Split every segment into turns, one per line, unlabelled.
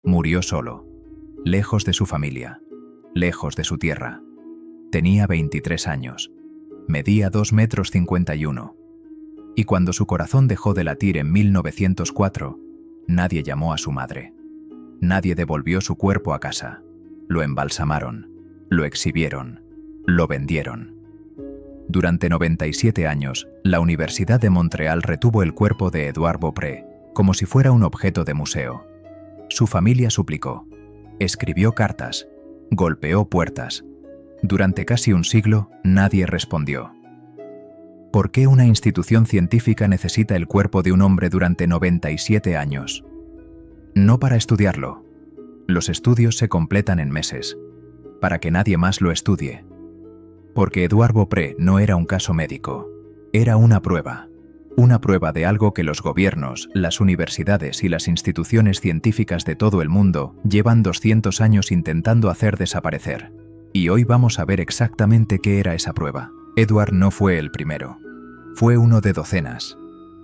Murió solo, lejos de su familia, lejos de su tierra. Tenía 23 años, medía 2,51 metros. Y cuando su corazón dejó de latir en 1904, nadie llamó a su madre. Nadie devolvió su cuerpo a casa. Lo embalsamaron, lo exhibieron, lo vendieron. Durante 97 años, la Universidad de Montreal retuvo el cuerpo de Edouard Beaupré, como si fuera un objeto de museo. Su familia suplicó, escribió cartas, golpeó puertas. Durante casi un siglo, nadie respondió. ¿Por qué una institución científica necesita el cuerpo de un hombre durante 97 años? No para estudiarlo. Los estudios se completan en meses, para que nadie más lo estudie. Porque Edouard Beaupré no era un caso médico, era una prueba de algo que los gobiernos, las universidades y las instituciones científicas de todo el mundo llevan 200 años intentando hacer desaparecer. Y hoy vamos a ver exactamente qué era esa prueba. Edouard no fue el primero. Fue uno de docenas,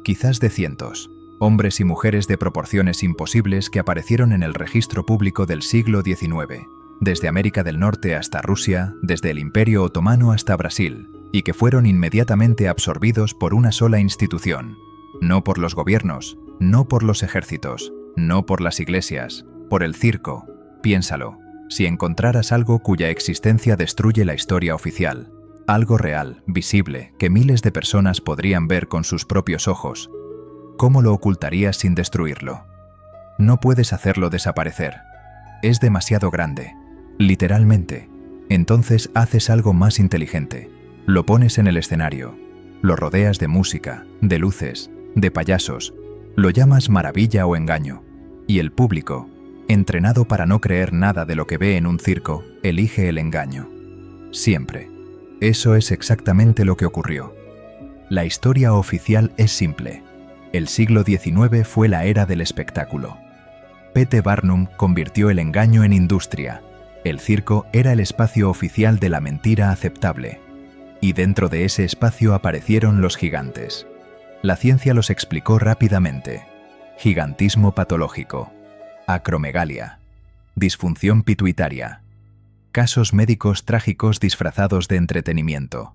quizás de cientos, hombres y mujeres de proporciones imposibles que aparecieron en el registro público del siglo XIX, desde América del Norte hasta Rusia, desde el Imperio Otomano hasta Brasil, y que fueron inmediatamente absorbidos por una sola institución. No por los gobiernos, no por los ejércitos, no por las iglesias, por el circo. Piénsalo. Si encontraras algo cuya existencia destruye la historia oficial, algo real, visible, que miles de personas podrían ver con sus propios ojos, ¿cómo lo ocultarías sin destruirlo? No puedes hacerlo desaparecer. Es demasiado grande, literalmente. Entonces haces algo más inteligente. Lo pones en el escenario, lo rodeas de música, de luces, de payasos, lo llamas maravilla o engaño, y el público, entrenado para no creer nada de lo que ve en un circo, elige el engaño. Siempre. Eso es exactamente lo que ocurrió. La historia oficial es simple. El siglo XIX fue la era del espectáculo. P.T. Barnum convirtió el engaño en industria. El circo era el espacio oficial de la mentira aceptable. Y dentro de ese espacio aparecieron los gigantes. La ciencia los explicó rápidamente. Gigantismo patológico. Acromegalia, disfunción pituitaria, casos médicos trágicos disfrazados de entretenimiento.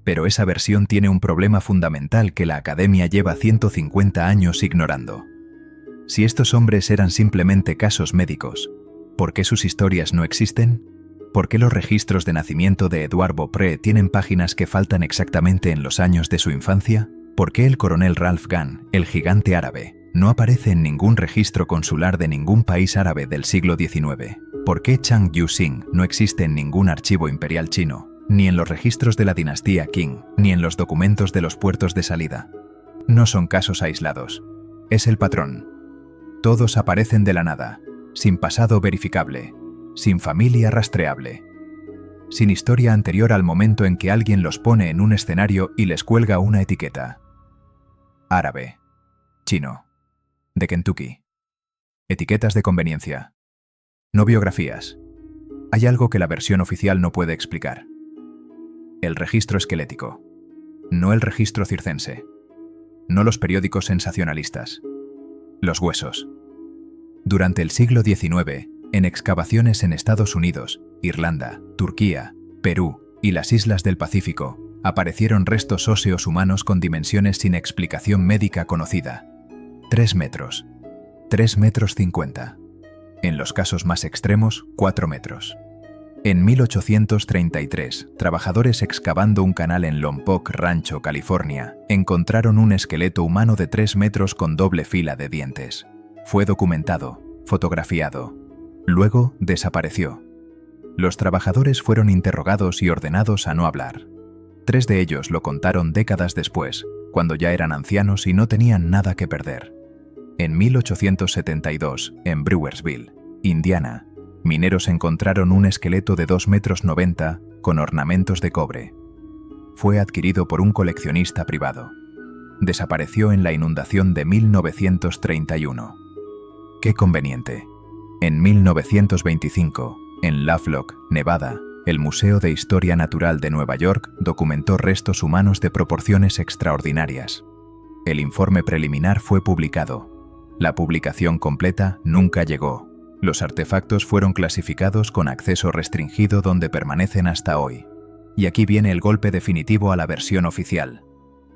Pero esa versión tiene un problema fundamental que la academia lleva 150 años ignorando. Si estos hombres eran simplemente casos médicos, ¿por qué sus historias no existen? ¿Por qué los registros de nacimiento de Edouard Beaupré tienen páginas que faltan exactamente en los años de su infancia? ¿Por qué el coronel Ralph Gunn, el gigante árabe, no aparece en ningún registro consular de ningún país árabe del siglo XIX? ¿Por qué Chang Yu-sing no existe en ningún archivo imperial chino, ni en los registros de la dinastía Qing, ni en los documentos de los puertos de salida? No son casos aislados. Es el patrón. Todos aparecen de la nada, sin pasado verificable, sin familia rastreable, sin historia anterior al momento en que alguien los pone en un escenario y les cuelga una etiqueta. Árabe, chino, de Kentucky. Etiquetas de conveniencia. No biografías. Hay algo que la versión oficial no puede explicar. El registro esquelético. No el registro circense. No los periódicos sensacionalistas. Los huesos. Durante el siglo XIX, en excavaciones en Estados Unidos, Irlanda, Turquía, Perú y las islas del Pacífico, aparecieron restos óseos humanos con dimensiones sin explicación médica conocida. 3 metros. 3,50 metros. En los casos más extremos, 4 metros. En 1833, trabajadores excavando un canal en Lompoc Rancho, California, encontraron un esqueleto humano de 3 metros con doble fila de dientes. Fue documentado, fotografiado. Luego desapareció. Los trabajadores fueron interrogados y ordenados a no hablar. 3 de ellos lo contaron décadas después, cuando ya eran ancianos y no tenían nada que perder. En 1872, en Brewersville, Indiana, mineros encontraron un esqueleto de 2,90 metros con ornamentos de cobre. Fue adquirido por un coleccionista privado. Desapareció en la inundación de 1931. ¡Qué conveniente! En 1925, en Lovelock, Nevada, el Museo de Historia Natural de Nueva York documentó restos humanos de proporciones extraordinarias. El informe preliminar fue publicado. La publicación completa nunca llegó. Los artefactos fueron clasificados con acceso restringido donde permanecen hasta hoy. Y aquí viene el golpe definitivo a la versión oficial.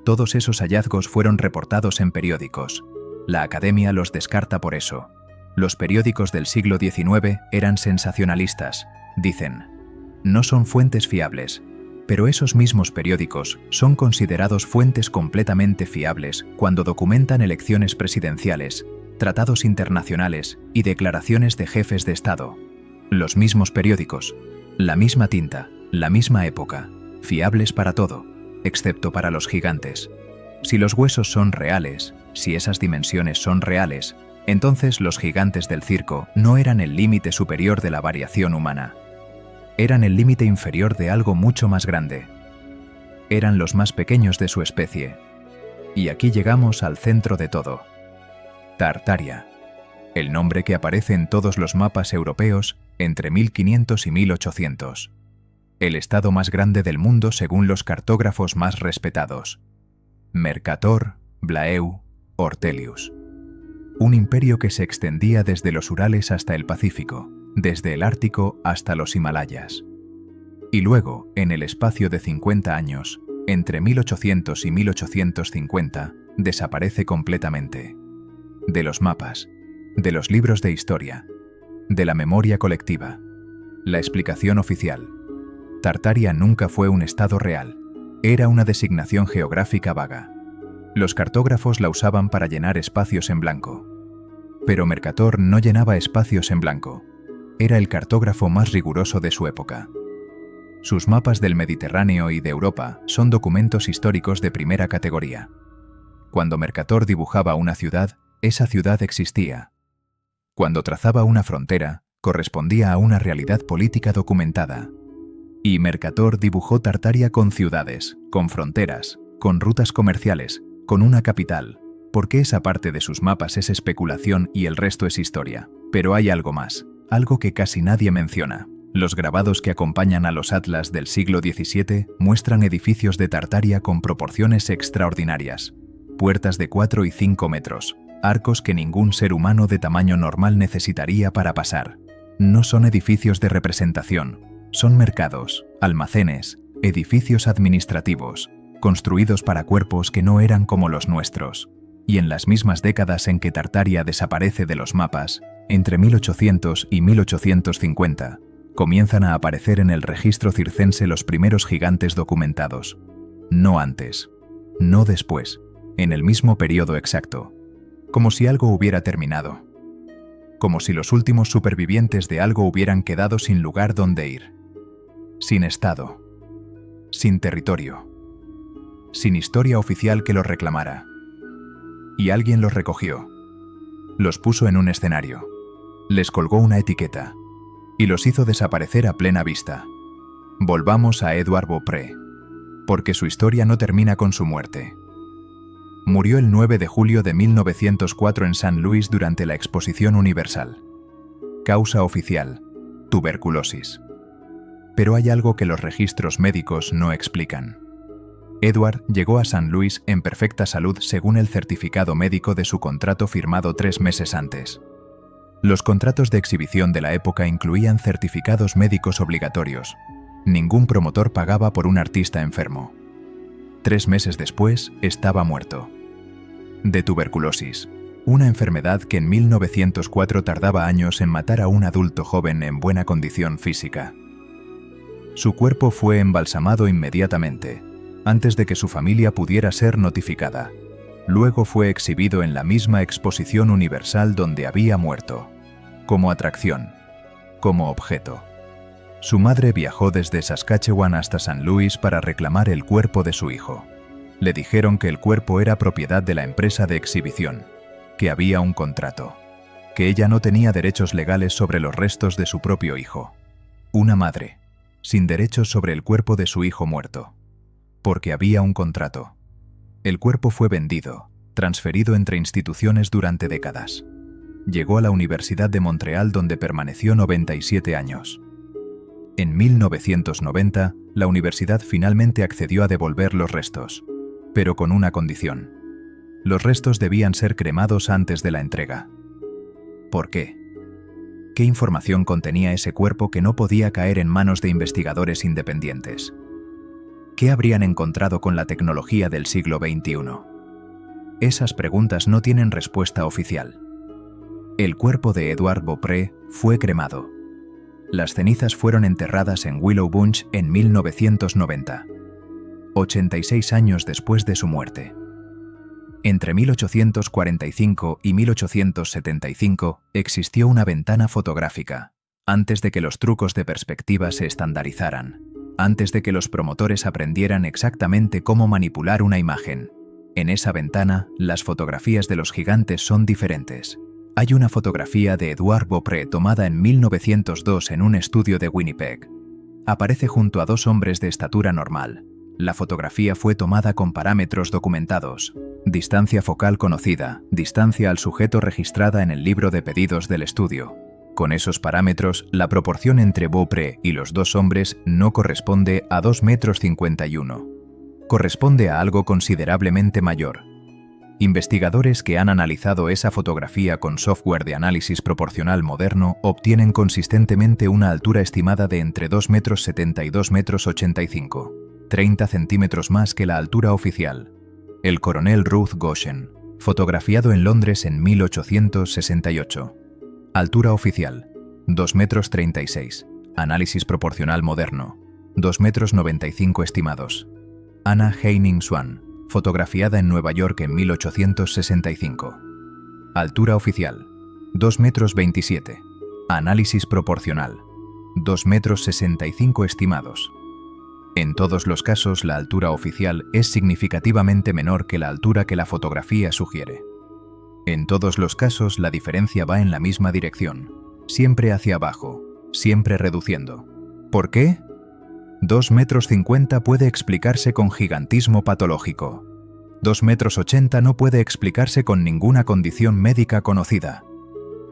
Todos esos hallazgos fueron reportados en periódicos. La Academia los descarta por eso. Los periódicos del siglo XIX eran sensacionalistas. Dicen, no son fuentes fiables, pero esos mismos periódicos son considerados fuentes completamente fiables cuando documentan elecciones presidenciales, tratados internacionales y declaraciones de jefes de Estado. Los mismos periódicos, la misma tinta, la misma época, fiables para todo, excepto para los gigantes. Si los huesos son reales, si esas dimensiones son reales, entonces los gigantes del circo no eran el límite superior de la variación humana. Eran el límite inferior de algo mucho más grande. Eran los más pequeños de su especie. Y aquí llegamos al centro de todo. Tartaria, el nombre que aparece en todos los mapas europeos entre 1500 y 1800. El estado más grande del mundo según los cartógrafos más respetados. Mercator, Blaeu, Ortelius. Un imperio que se extendía desde los Urales hasta el Pacífico, desde el Ártico hasta los Himalayas. Y luego, en el espacio de 50 años, entre 1800 y 1850, desaparece completamente. De los mapas, de los libros de historia, de la memoria colectiva. La explicación oficial. Tartaria nunca fue un estado real. Era una designación geográfica vaga. Los cartógrafos la usaban para llenar espacios en blanco. Pero Mercator no llenaba espacios en blanco. Era el cartógrafo más riguroso de su época. Sus mapas del Mediterráneo y de Europa son documentos históricos de primera categoría. Cuando Mercator dibujaba una ciudad, esa ciudad existía. Cuando trazaba una frontera, correspondía a una realidad política documentada. Y Mercator dibujó Tartaria con ciudades, con fronteras, con rutas comerciales, con una capital, porque esa parte de sus mapas es especulación y el resto es historia. Pero hay algo más, algo que casi nadie menciona. Los grabados que acompañan a los atlas del siglo XVII muestran edificios de Tartaria con proporciones extraordinarias. Puertas de 4 y 5 metros, arcos que ningún ser humano de tamaño normal necesitaría para pasar. No son edificios de representación, son mercados, almacenes, edificios administrativos, construidos para cuerpos que no eran como los nuestros. Y en las mismas décadas en que Tartaria desaparece de los mapas, entre 1800 y 1850, comienzan a aparecer en el registro circense los primeros gigantes documentados. No antes, no después, en el mismo periodo exacto. Como si algo hubiera terminado. Como si los últimos supervivientes de algo hubieran quedado sin lugar donde ir. Sin estado. Sin territorio. Sin historia oficial que los reclamara. Y alguien los recogió. Los puso en un escenario. Les colgó una etiqueta. Y los hizo desaparecer a plena vista. Volvamos a Edward Beaupré. Porque su historia no termina con su muerte. Murió el 9 de julio de 1904 en San Luis durante la Exposición Universal. Causa oficial: tuberculosis. Pero hay algo que los registros médicos no explican. Edward llegó a San Luis en perfecta salud según el certificado médico de su contrato firmado 3 meses antes. Los contratos de exhibición de la época incluían certificados médicos obligatorios. Ningún promotor pagaba por un artista enfermo. 3 meses después, estaba muerto. De tuberculosis, una enfermedad que en 1904 tardaba años en matar a un adulto joven en buena condición física. Su cuerpo fue embalsamado inmediatamente, antes de que su familia pudiera ser notificada. Luego fue exhibido en la misma exposición universal donde había muerto, como atracción, como objeto. Su madre viajó desde Saskatchewan hasta San Luis para reclamar el cuerpo de su hijo. Le dijeron que el cuerpo era propiedad de la empresa de exhibición, que había un contrato, que ella no tenía derechos legales sobre los restos de su propio hijo. Una madre, sin derechos sobre el cuerpo de su hijo muerto, porque había un contrato. El cuerpo fue vendido, transferido entre instituciones durante décadas. Llegó a la Universidad de Montreal donde permaneció 97 años. En 1990, la universidad finalmente accedió a devolver los restos, pero con una condición. Los restos debían ser cremados antes de la entrega. ¿Por qué? ¿Qué información contenía ese cuerpo que no podía caer en manos de investigadores independientes? ¿Qué habrían encontrado con la tecnología del siglo XXI? Esas preguntas no tienen respuesta oficial. El cuerpo de Edward Beaupré fue cremado. Las cenizas fueron enterradas en Willow Bunch en 1990, 86 años después de su muerte. Entre 1845 y 1875 existió una ventana fotográfica, antes de que los trucos de perspectiva se estandarizaran, antes de que los promotores aprendieran exactamente cómo manipular una imagen. En esa ventana, las fotografías de los gigantes son diferentes. Hay una fotografía de Edward Beaupré tomada en 1902 en un estudio de Winnipeg. Aparece junto a dos hombres de estatura normal. La fotografía fue tomada con parámetros documentados: distancia focal conocida, distancia al sujeto registrada en el libro de pedidos del estudio. Con esos parámetros, la proporción entre Beaupré y los dos hombres no corresponde a 2,51 metros. Corresponde a algo considerablemente mayor. Investigadores que han analizado esa fotografía con software de análisis proporcional moderno obtienen consistentemente una altura estimada de entre 2,70 y 2,85 metros, 30 centímetros más que la altura oficial. El coronel Ruth Goshen, fotografiado en Londres en 1868. Altura oficial: 2,36 metros. Análisis proporcional moderno: 2,95 metros estimados. Anna Heyning Swan, fotografiada en Nueva York en 1865. Altura oficial: 2,27 metros. Análisis proporcional: 2,65 metros estimados. En todos los casos, la altura oficial es significativamente menor que la altura que la fotografía sugiere. En todos los casos, la diferencia va en la misma dirección, siempre hacia abajo, siempre reduciendo. ¿Por qué? 2,50 metros puede explicarse con gigantismo patológico. 2,80 metros no puede explicarse con ninguna condición médica conocida.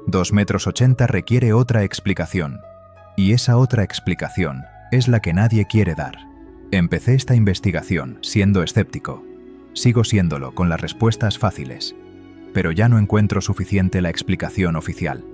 2,80 metros requiere otra explicación. Y esa otra explicación es la que nadie quiere dar. Empecé esta investigación siendo escéptico. Sigo siéndolo con las respuestas fáciles. Pero ya no encuentro suficiente la explicación oficial.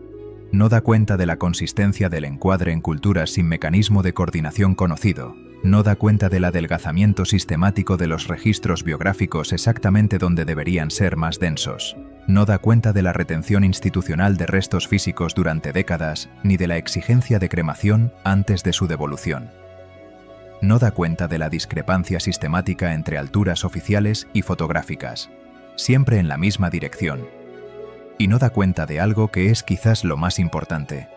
No da cuenta de la consistencia del encuadre en culturas sin mecanismo de coordinación conocido. No da cuenta del adelgazamiento sistemático de los registros biográficos exactamente donde deberían ser más densos. No da cuenta de la retención institucional de restos físicos durante décadas, ni de la exigencia de cremación antes de su devolución. No da cuenta de la discrepancia sistemática entre alturas oficiales y fotográficas, siempre en la misma dirección. Y no da cuenta de algo que es quizás lo más importante.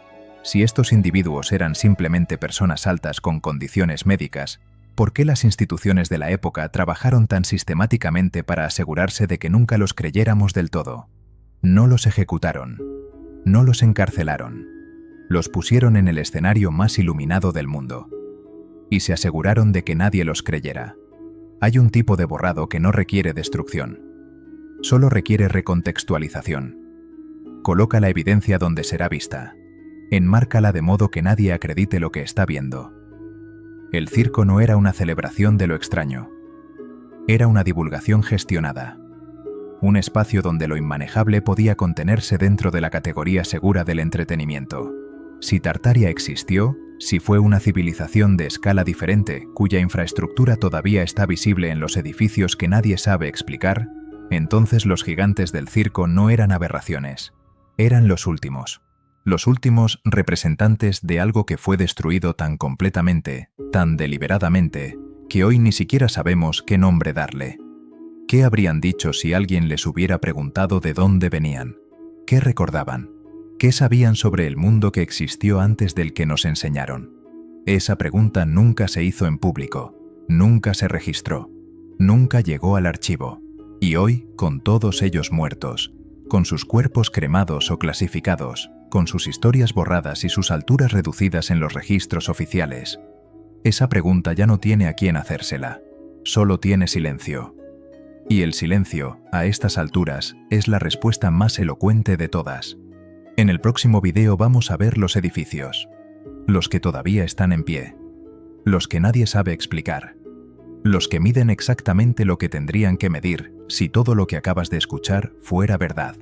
Si estos individuos eran simplemente personas altas con condiciones médicas, ¿por qué las instituciones de la época trabajaron tan sistemáticamente para asegurarse de que nunca los creyéramos del todo? No los ejecutaron. No los encarcelaron. Los pusieron en el escenario más iluminado del mundo. Y se aseguraron de que nadie los creyera. Hay un tipo de borrado que no requiere destrucción. Solo requiere recontextualización. Coloca la evidencia donde será vista. Enmárcala de modo que nadie acredite lo que está viendo. El circo no era una celebración de lo extraño. Era una divulgación gestionada. Un espacio donde lo inmanejable podía contenerse dentro de la categoría segura del entretenimiento. Si Tartaria existió, si fue una civilización de escala diferente, cuya infraestructura todavía está visible en los edificios que nadie sabe explicar, entonces los gigantes del circo no eran aberraciones. Eran los últimos representantes de algo que fue destruido tan completamente, tan deliberadamente, que hoy ni siquiera sabemos qué nombre darle. ¿Qué habrían dicho si alguien les hubiera preguntado de dónde venían? ¿Qué recordaban? ¿Qué sabían sobre el mundo que existió antes del que nos enseñaron? Esa pregunta nunca se hizo en público, nunca se registró, nunca llegó al archivo. Y hoy, con todos ellos muertos, con sus cuerpos cremados o clasificados, con sus historias borradas y sus alturas reducidas en los registros oficiales, esa pregunta ya no tiene a quién hacérsela, solo tiene silencio. Y el silencio, a estas alturas, es la respuesta más elocuente de todas. En el próximo video vamos a ver los edificios, los que todavía están en pie, los que nadie sabe explicar, los que miden exactamente lo que tendrían que medir si todo lo que acabas de escuchar fuera verdad.